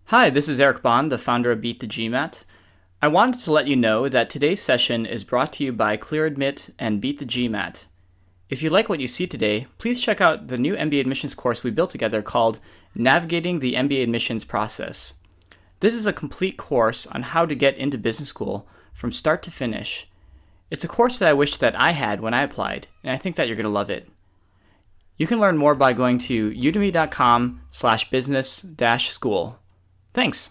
Hi, this is Eric Bond, the founder of Beat the GMAT. I wanted to let you know that today's session is brought to you by ClearAdmit and Beat the GMAT. If you like what you see today, please check out the new MBA admissions course we built together called Navigating the MBA Admissions Process. This is a complete course on how to get into business school from start to finish. It's a course that I wish that I had when I applied, and I think that you're going to love it. You can learn more by going to udemy.com/business-school. Thanks.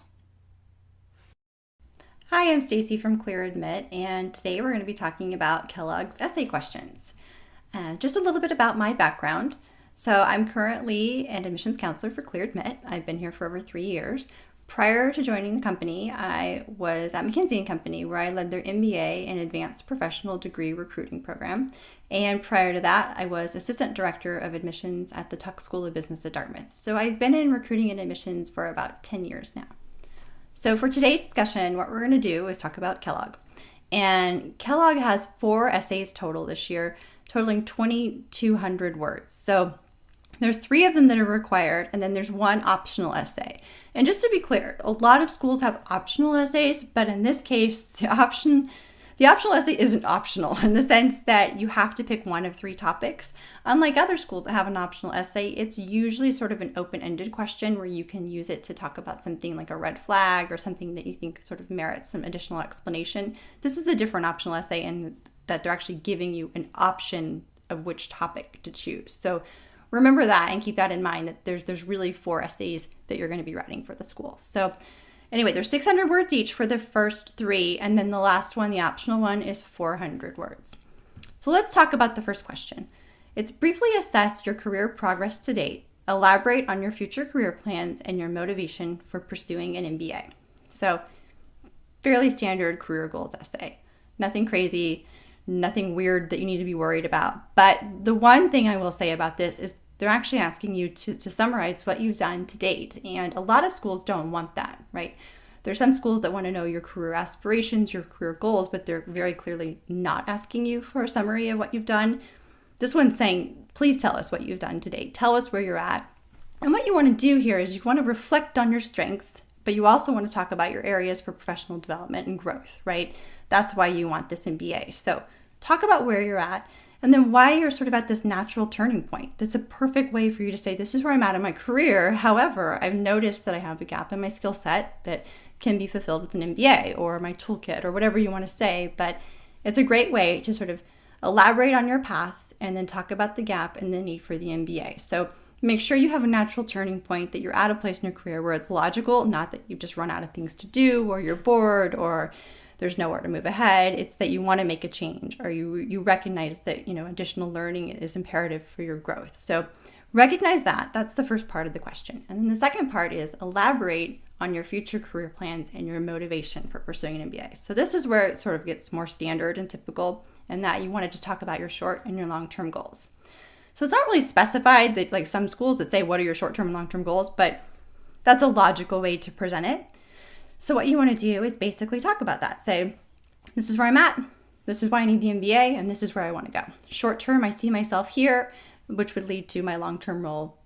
Hi, I'm Stacy from ClearAdmit, and today we're going to be talking about Kellogg's essay questions. Just a little bit about my background. So I'm currently an admissions counselor for ClearAdmit. I've been here for over 3 years. Prior to joining the company, I was at McKinsey & Company, where I led their MBA and Advanced Professional Degree Recruiting Program. And prior to that, I was Assistant Director of Admissions at the Tuck School of Business at Dartmouth. So I've been in recruiting and admissions for about 10 years now. So for today's discussion, what we're going to do is talk about Kellogg. And Kellogg has 4 essays total this year, totaling 2,200 words. So there's 3 of them that are required, and then there's 1 optional essay. And just to be clear, a lot of schools have optional essays, but in this case, the optional essay isn't optional in the sense that you have to pick 1 of 3 topics. Unlike other schools that have an optional essay, it's usually sort of an open-ended question where you can use it to talk about something like a red flag or something that you think sort of merits some additional explanation. This is a different optional essay in that they're actually giving you an option of which topic to choose. So remember that and keep that in mind, that there's really 4 essays that you're going to be writing for the school. So anyway, there's 600 words each for the first 3, and then the last one, the optional one, is 400 words. So let's talk about the first question. It's briefly assess your career progress to date, elaborate on your future career plans, and your motivation for pursuing an MBA. So fairly standard career goals essay. Nothing crazy, nothing weird that you need to be worried about. But the one thing I will say about this is they're actually asking you to summarize what you've done to date. And a lot of schools don't want that, right? There's some schools that want to know your career aspirations, your career goals, but they're very clearly not asking you for a summary of what you've done. This one's saying, please tell us what you've done to date. Tell us where you're at. And what you want to do here is you want to reflect on your strengths, but you also want to talk about your areas for professional development and growth, right? That's why you want this MBA. So talk about where you're at, and then why you're sort of at this natural turning point. That's a perfect way for you to say, this is where I'm at in my career. However, I've noticed that I have a gap in my skill set that can be fulfilled with an MBA or my toolkit or whatever you want to say. But it's a great way to sort of elaborate on your path and then talk about the gap and the need for the MBA. So make sure you have a natural turning point, that you're at a place in your career where it's logical, not that you've just run out of things to do or you're bored or there's nowhere to move ahead. It's that you want to make a change, or you recognize that additional learning is imperative for your growth. So recognize that. That's the first part of the question. And then the second part is elaborate on your future career plans and your motivation for pursuing an MBA. So this is where it sort of gets more standard and typical, and that you want to just talk about your short and your long-term goals. So it's not really specified that, like some schools that say, what are your short-term and long-term goals? But that's a logical way to present it. So what you want to do is basically talk about that. Say, this is where I'm at, this is why I need the MBA, and this is where I want to go. Short term, I see myself here, which would lead to my long-term role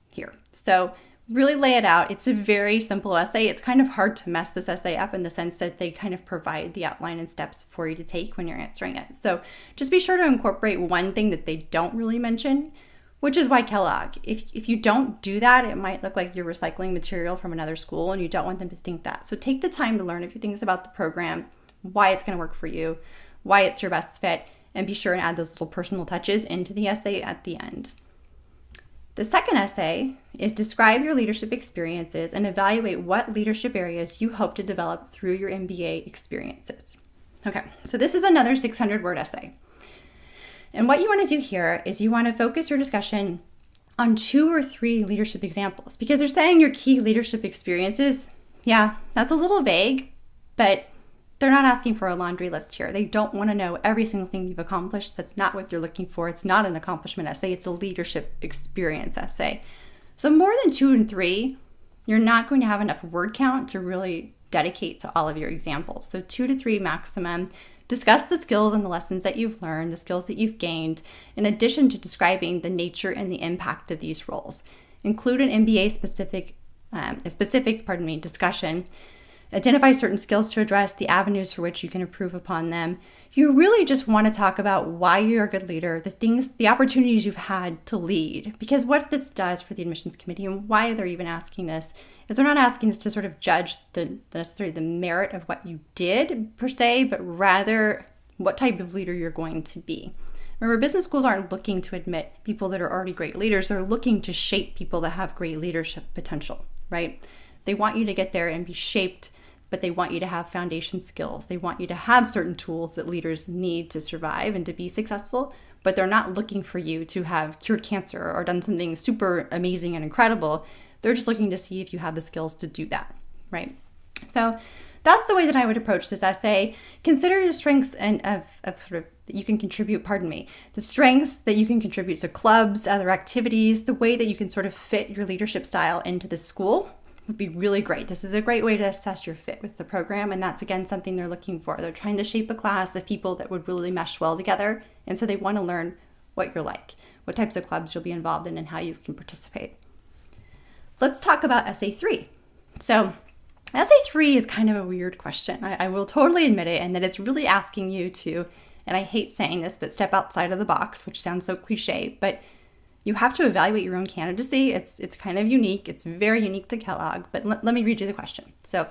here. So really lay it out. It's a very simple essay. It's kind of hard to mess this essay up in the sense that they kind of provide the outline and steps for you to take when you're answering it. So just be sure to incorporate one thing that they don't really mention, which is why Kellogg. If you don't do that, it might look like you're recycling material from another school, and you don't want them to think that. So take the time to learn a few things about the program, why it's going to work for you, why it's your best fit, and be sure and add those little personal touches into the essay at the end. The second essay is describe your leadership experiences and evaluate what leadership areas you hope to develop through your MBA experiences. Okay, so this is another 600-word essay. And what you want to do here is you want to focus your discussion on 2 or 3 leadership examples, because they're saying your key leadership experiences. Yeah, that's a little vague, but they're not asking for a laundry list here. They don't want to know every single thing you've accomplished. That's not what you're looking for. It's not an accomplishment essay. It's a leadership experience essay. So more than 2 and 3, you're not going to have enough word count to really dedicate to all of your examples. So 2 to 3 maximum. Discuss the skills and the lessons that you've learned, the skills that you've gained, in addition to describing the nature and the impact of these roles. Include an MBA-specific a specific, discussion. Identify certain skills to address, the avenues for which you can improve upon them. You really just want to talk about why you're a good leader, the opportunities you've had to lead. Because what this does for the admissions committee and why they're even asking this is they're not asking this to sort of judge necessarily the merit of what you did per se, but rather what type of leader you're going to be. Remember, business schools aren't looking to admit people that are already great leaders. They're looking to shape people that have great leadership potential, right? They want you to get there and be shaped, but they want you to have foundation skills. They want you to have certain tools that leaders need to survive and to be successful, but they're not looking for you to have cured cancer or done something super amazing and incredible. They're just looking to see if you have the skills to do that, right? So that's the way that I would approach this essay. Consider the strengths and of sort of that you can contribute, the strengths that you can contribute to clubs, other activities, the way that you can sort of fit your leadership style into the school would be really great. This is a great way to assess your fit with the program, and that's, again, something they're looking for. They're trying to shape a class of people that would really mesh well together, and so they want to learn what you're like, what types of clubs you'll be involved in, and how you can participate. Let's talk about Essay 3. So Essay 3 is kind of a weird question. I will totally admit it, and that it's really asking you to, and I hate saying this, but step outside of the box, which sounds so cliche, but you have to evaluate your own candidacy. It's kind of unique. It's very unique to Kellogg, but let me read you the question. So,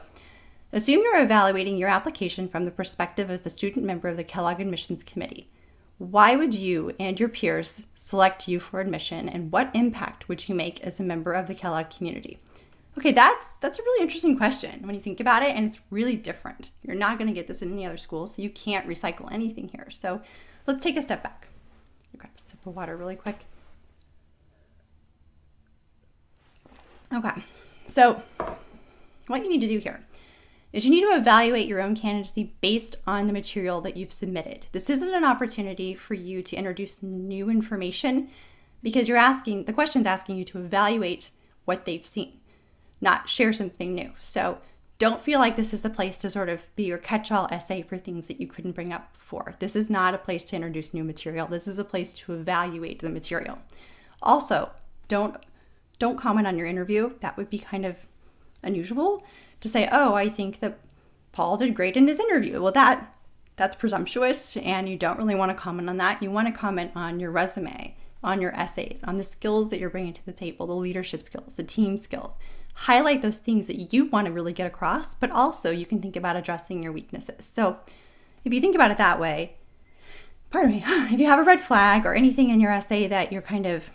assume you're evaluating your application from the perspective of the student member of the Kellogg Admissions Committee. Why would you and your peers select you for admission, and what impact would you make as a member of the Kellogg community? Okay, that's a really interesting question when you think about it, and it's really different. You're not going to get this in any other school, so you can't recycle anything here. So let's take a step back. Grab a sip of water really quick. Okay, so what you need to do here is you need to evaluate your own candidacy based on the material that you've submitted. This isn't an opportunity for you to introduce new information, because the question's asking you to evaluate what they've seen, not share something new. So don't feel like this is the place to sort of be your catch-all essay for things that you couldn't bring up before. This is not a place to introduce new material. This is a place to evaluate the material. Also, don't comment on your interview. That would be kind of unusual to say, oh, I think that Paul did great in his interview. Well, that's presumptuous, and you don't really want to comment on that. You want to comment on your resume, on your essays, on the skills that you're bringing to the table, the leadership skills, the team skills. Highlight those things that you want to really get across, but also you can think about addressing your weaknesses. So if you think about it that way, if you have a red flag or anything in your essay that you're kind of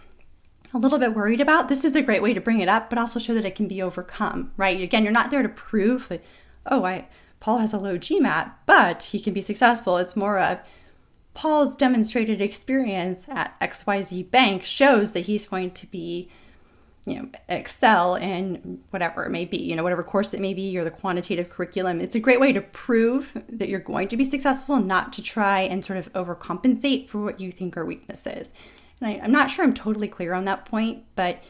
a little bit worried about, this is a great way to bring it up, but also show that it can be overcome, right? Again, you're not there to prove, like, Paul has a low GMAT, but he can be successful. It's more of Paul's demonstrated experience at XYZ Bank shows that he's going to be, excel in whatever it may be, whatever course it may be, or the quantitative curriculum. It's a great way to prove that you're going to be successful, not to try and sort of overcompensate for what you think are weaknesses. And I'm not sure I'm totally clear on that point, but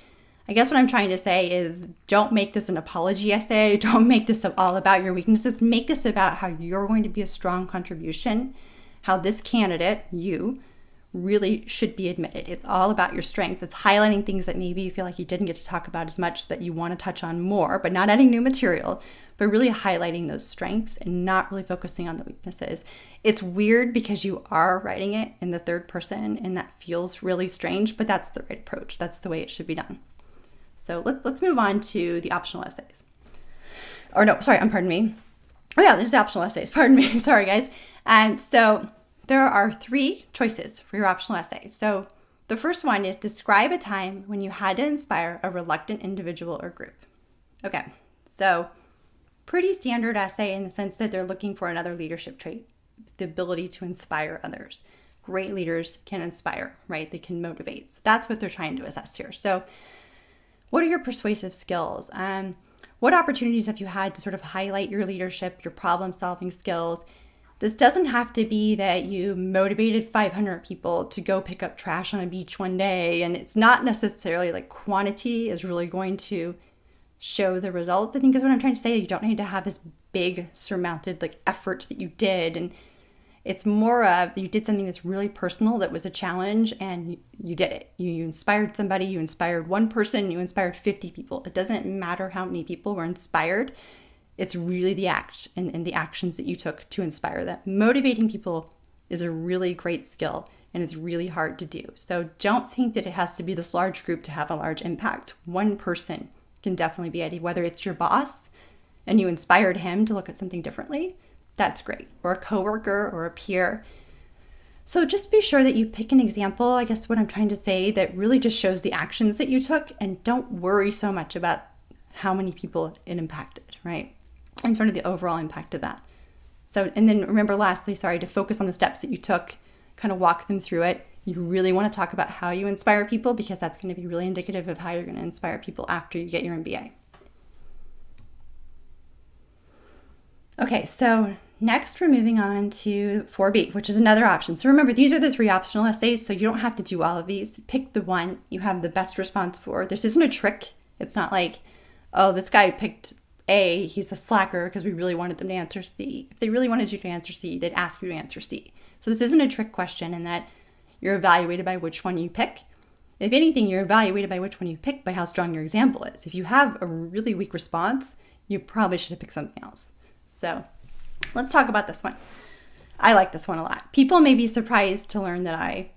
I guess what I'm trying to say is don't make this an apology essay. Don't make this all about your weaknesses. Make this about how you're going to be a strong contribution, how this candidate, you, really should be admitted. It's all about your strengths. It's highlighting things that maybe you feel like you didn't get to talk about as much that you want to touch on more, but not adding new material, but really highlighting those strengths and not really focusing on the weaknesses. It's weird because you are writing it in the third person, and that feels really strange, but that's the right approach. That's the way it should be done. So let's move on to the optional essays. Pardon me. Oh yeah, there's the optional essays. Pardon me. Sorry, guys. So there are 3 choices for your optional essay. So the first one is describe a time when you had to inspire a reluctant individual or group. Okay, so pretty standard essay in the sense that they're looking for another leadership trait, the ability to inspire others. Great leaders can inspire, right? They can motivate. So that's what they're trying to assess here. So what are your persuasive skills? What opportunities have you had to sort of highlight your leadership, your problem-solving skills? This doesn't have to be that you motivated 500 people to go pick up trash on a beach one day, and it's not necessarily like quantity is really going to show the results. I think is what I'm trying to say. You don't need to have this big surmounted like effort that you did, and It's more of you did something that's really personal, that was a challenge, and you did it. You inspired somebody, you inspired one person, you inspired 50 people. It doesn't matter how many people were inspired. It's really the act and the actions that you took to inspire them. Motivating people is a really great skill, and it's really hard to do. So don't think that it has to be this large group to have a large impact. One person can definitely be it, whether it's your boss and you inspired him to look at something differently, that's great. Or a coworker or a peer. So just be sure that you pick an example, I guess what I'm trying to say, that really just shows the actions that you took, and don't worry so much about how many people it impacted, right? And sort of the overall impact of that. So, and then remember lastly, to focus on the steps that you took, kind of walk them through it. You really want to talk about how you inspire people, because that's going to be really indicative of how you're going to inspire people after you get your MBA. Okay, so next we're moving on to 4B, which is another option. So remember, these are the 3 optional essays, so you don't have to do all of these. Pick the one you have the best response for. This isn't a trick. It's not like, oh, this guy picked A, he's a slacker because we really wanted them to answer C. If they really wanted you to answer C, they'd ask you to answer C. So this isn't a trick question in that you're evaluated by which one you pick. If anything, you're evaluated by which one you pick by how strong your example is. If you have a really weak response, you probably should have picked something else. So let's talk about this one. I like this one a lot. People may be surprised to learn that I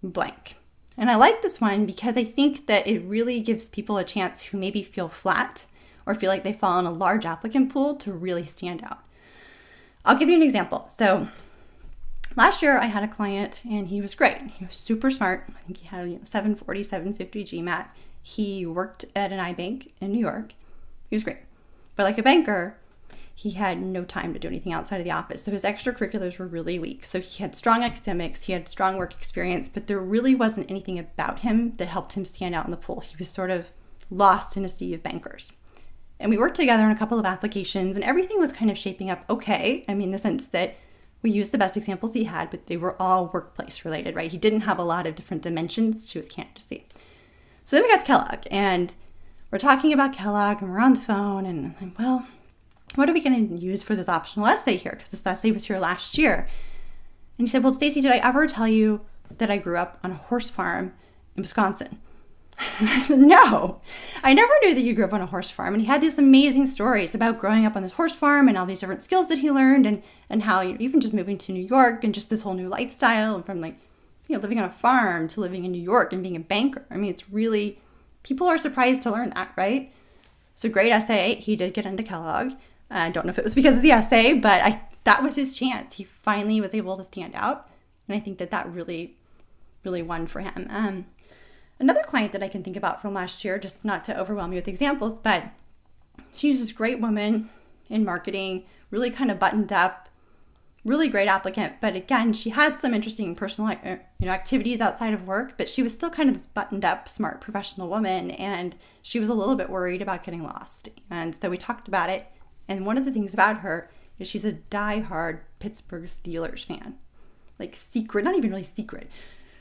blank. And I like this one because I think that it really gives people a chance who maybe feel flat or feel like they fall in a large applicant pool to really stand out. I'll give you an example. So last year I had a client and he was great. He was super smart. I think he had 740, 750 GMAT. He worked at an iBank in New York. He was great. But like a banker, he had no time to do anything outside of the office. So his extracurriculars were really weak. So he had strong academics, he had strong work experience, but there really wasn't anything about him that helped him stand out in the pool. He was sort of lost in a sea of bankers. And we worked together on a couple of applications and everything was kind of shaping up okay. I mean, in the sense that we used the best examples he had, but they were all workplace related, right? He didn't have a lot of different dimensions to his candidacy. So then we got to Kellogg and we're talking about Kellogg and we're on the phone and I'm, well, what are we going to use for this optional essay here? Because this essay was here last year. And he said, well, Stacey, did I ever tell you that I grew up on a horse farm in Wisconsin? And I said, no, I never knew that you grew up on a horse farm. And he had these amazing stories about growing up on this horse farm and all these different skills that he learned and how even just moving to New York and just this whole new lifestyle and from living on a farm to living in New York and being a banker. I mean, it's really, people are surprised to learn that, right? So great essay. He did get into Kellogg. I don't know if it was because of the essay, but that was his chance. He finally was able to stand out. And I think that really, really won for him. Another client that I can think about from last year, just not to overwhelm you with examples, but she's this great woman in marketing, really kind of buttoned up, really great applicant. But again, she had some interesting personal activities outside of work, but she was still kind of this buttoned up, smart professional woman. And she was a little bit worried about getting lost. And so we talked about it. And one of the things about her is she's a diehard Pittsburgh Steelers fan. Like secret, not even really secret,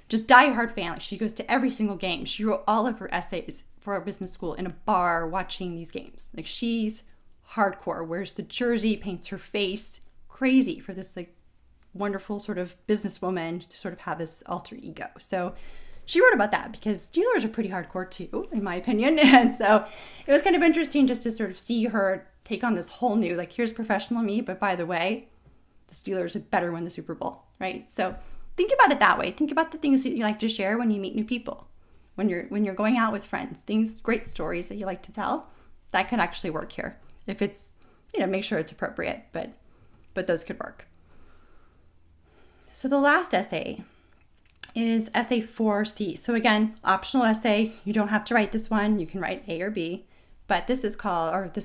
just diehard fan. Like she goes to every single game. She wrote all of her essays for our business school in a bar watching these games. Like she's hardcore, wears the jersey, paints her face, crazy for this like wonderful sort of businesswoman to sort of have this alter ego. So she wrote about that because Steelers are pretty hardcore too, in my opinion. And so it was kind of interesting just to sort of see her take on this whole new, like, here's professional me, but by the way, the Steelers had better win the Super Bowl, right? So think about it that way. Think about the things that you like to share when you meet new people, when you're going out with friends, great stories that you like to tell. That could actually work here. If it's, make sure it's appropriate, but those could work. So the last essay is essay 4C. So again, optional essay. You don't have to write this one. You can write A or B. But this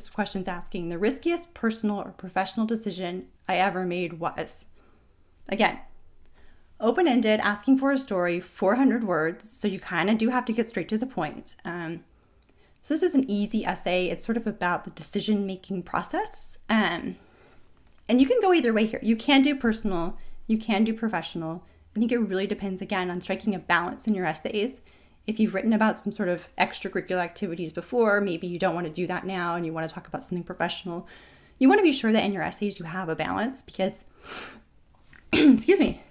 question's asking, the riskiest personal or professional decision I ever made was, again, open-ended, asking for a story, 400 words. So you kind of do have to get straight to the point. So this is an easy essay. It's sort of about the decision-making process. And you can go either way here. You can do personal, you can do professional. I think it really depends, again, on striking a balance in your essays. If you've written about some sort of extracurricular activities before, maybe you don't want to do that now and you want to talk about something professional. You want to be sure that in your essays you have a balance because excuse me.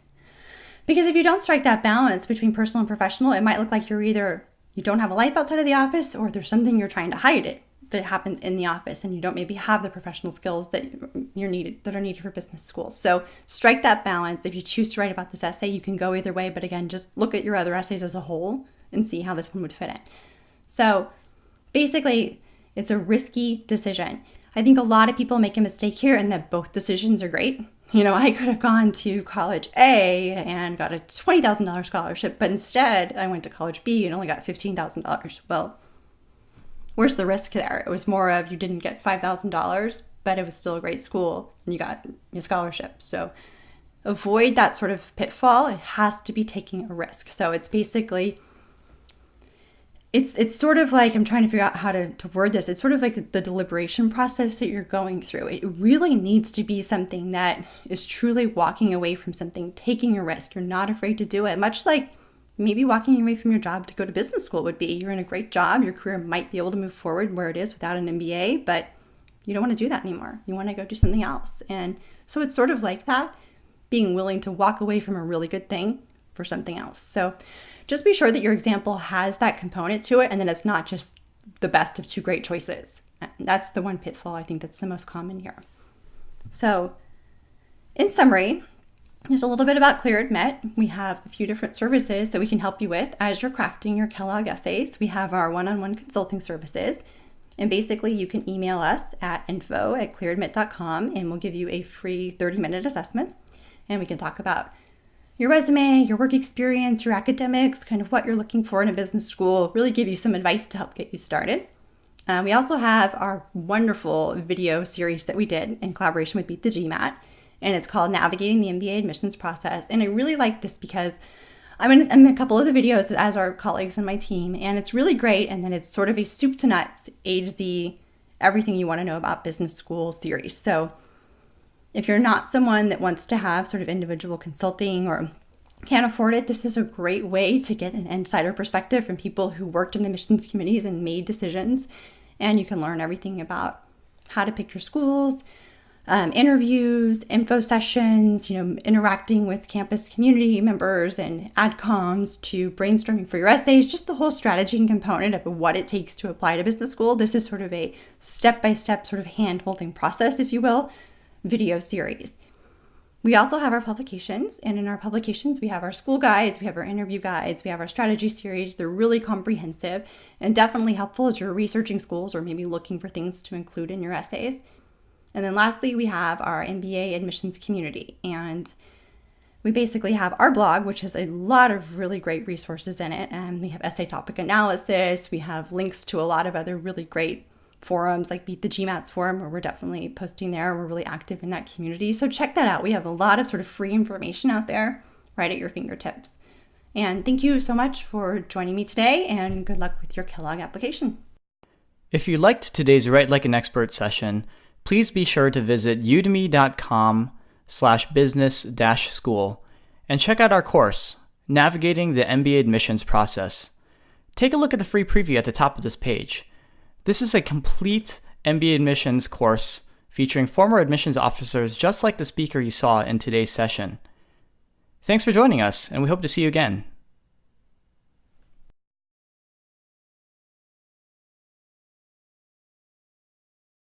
Because if you don't strike that balance between personal and professional, it might look like you don't have a life outside of the office, or there's something you're trying to hide that happens in the office, and you don't maybe have the professional skills that are needed for business school. So strike that balance. If you choose to write about this essay, you can go either way, but again, just look at your other essays as a whole and see how this one would fit in. So basically, it's a risky decision. I think a lot of people make a mistake here in that both decisions are great. I could have gone to college A and got a $20,000 scholarship, but instead I went to college B and only got $15,000. Well, where's the risk there? It was more of you didn't get $5,000, but it was still a great school and you got a scholarship. So avoid that sort of pitfall. It has to be taking a risk. So it's basically, it's sort of like, I'm trying to figure out how to word this. It's sort of like the deliberation process that you're going through. It really needs to be something that is truly walking away from something, taking a risk. You're not afraid to do it. Much like maybe walking away from your job to go to business school would be. You're in a great job. Your career might be able to move forward where it is without an MBA, but you don't want to do that anymore. You want to go do something else. And so it's sort of like that, being willing to walk away from a really good thing for something else. So just be sure that your example has that component to it, and then it's not just the best of two great choices. That's the one pitfall I think that's the most common here. So in summary, just a little bit about Clear Admit. We have a few different services that we can help you with as you're crafting your Kellogg essays. We have our one-on-one consulting services. And basically you can email us at info@clearadmit.com and we'll give you a free 30-minute assessment. And we can talk about your resume, your work experience, your academics, kind of what you're looking for in a business school, really give you some advice to help get you started. We also have our wonderful video series that we did in collaboration with Beat the GMAT, and it's called Navigating the MBA Admissions Process. And I really like this because I'm in a couple of the videos as our colleagues in my team, and it's really great. And then it's sort of a soup to nuts, A to Z, everything you want to know about business school series. So if you're not someone that wants to have sort of individual consulting or can't afford it, this is a great way to get an insider perspective from people who worked in admissions committees and made decisions. And you can learn everything about how to pick your schools, interviews, info sessions, interacting with campus community members and adcoms, to brainstorming for your essays, just the whole strategy and component of what it takes to apply to business school. This is sort of a step-by-step sort of hand-holding process, if you will, video series. We also have our publications, and in our publications, we have our school guides, we have our interview guides, we have our strategy series. They're really comprehensive and definitely helpful as you're researching schools or maybe looking for things to include in your essays. And then lastly, we have our MBA admissions community, and we basically have our blog, which has a lot of really great resources in it. And we have essay topic analysis. We have links to a lot of other really great forums like Beat the GMAT's forum, where we're definitely posting there. We're really active in that community. So check that out. We have a lot of sort of free information out there right at your fingertips. And thank you so much for joining me today, and good luck with your Kellogg application. If you liked today's Write Like an Expert session, please be sure to visit udemy.com/business-school and check out our course, Navigating the MBA Admissions Process. Take a look at the free preview at the top of this page. This is a complete MBA admissions course featuring former admissions officers just like the speaker you saw in today's session. Thanks for joining us, and we hope to see you again.